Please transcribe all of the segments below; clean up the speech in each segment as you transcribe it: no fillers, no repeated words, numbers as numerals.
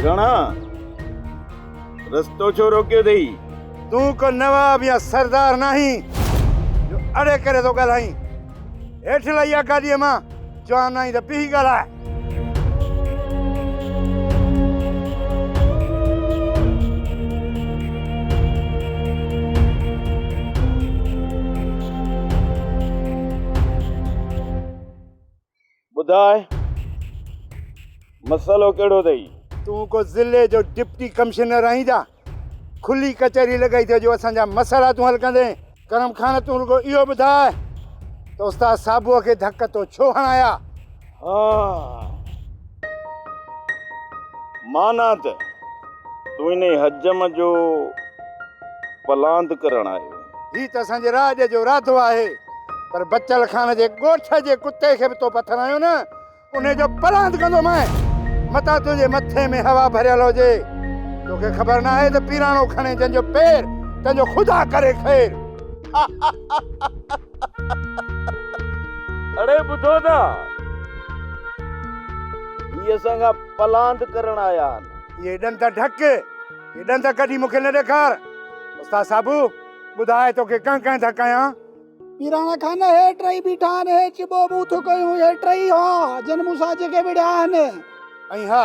पीराणा रस्तो छो रोकियो अथई? तू को नवाब या सरदार नहीं जो अड़े करे तो ॻाल्हाई। हेठि लही आ गाॾीअ मां, चवां नहीं त पीउ ॻाल्हाए। ॿुधाए मसलो कहिड़ो अथई? तू को ज़िले जो डिप्टी कमिश्नर आहीं छा? खुली कचहरी लॻाई अथई जो असांजा मसइला तूं हल कंदे। करम खान तूं रुगो इहो ॿुधाए त उस्ताद साबूअ खे धक तो छो हणाया? माना त तूं इन हजम जो पलांद करण आयो। ही त असांजे राज जो राधो आहे, पर बच्चल खान जे ॻोठ जे कुत्ते खे बि तो पथरायो न, उन जो पलांद कंदो मैं। मता तुझे मथे में हवा भरियल हुजे, तोखे ख़बर न आहे त पीराणो खणे जंहिंजो पेर तंहिंजो ख़ुदा करे खैर। अरे ॿुधो था, ही असांखा पलांद करण आया आहिनि। ये ॾंद ढक, ये ॾंद कढी मूंखे न ॾेखार। उस्ताद साबू ॿुधाए तोखे कंहिं धकायां? पीराणा खान हे टई बीठा आहिनि, हे चिॿो बूथ कयूं, हे टई हा जन मूंसां जेके विड़िया आहिनि। ऐं हा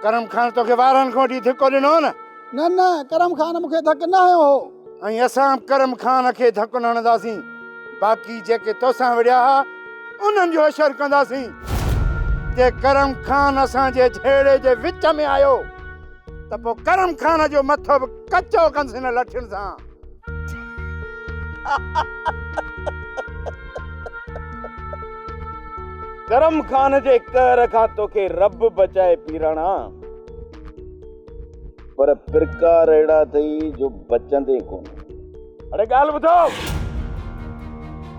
करम खान तोखे वारनि खां वठी धिको ॾिनो न? न करम खान मूंखे धक न हयो हो। ऐं असां करम खान खे धक न हणंदासीं। बाक़ी जेके तोसां विड़िया हा उन्हनि जो असर कंदासीं। जे करम खान असांजे छेड़े जे विच में आयो त पोइ करम खान जो मथो बि कचो कंदसि न लठियुनि सां। करम खान जे कहर खां तोखे रब बचाए पीराणा, पर प्रकार अहिड़ा अथई जो बचंदे कोन। अरे ॻाल्हि ॿुधो,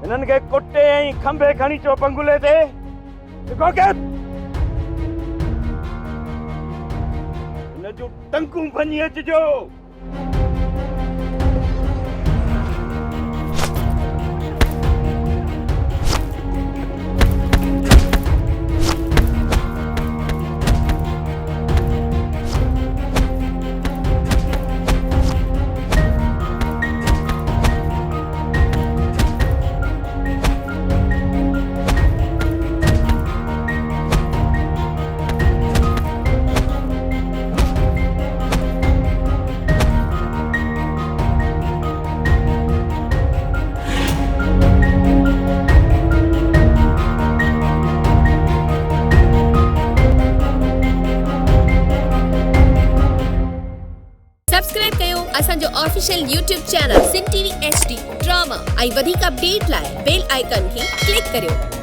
हिननि खे कुटे ऐं खंभे खणी चो पंगुले ते जेको के हिन जूं टंकूं भञी अचिजो। सब्सक्राइब कयो असांजो official YouTube channel Singh TV HD drama ऐं वधीक अपडेट लाइ बेल आइकन खे क्लिक करियो।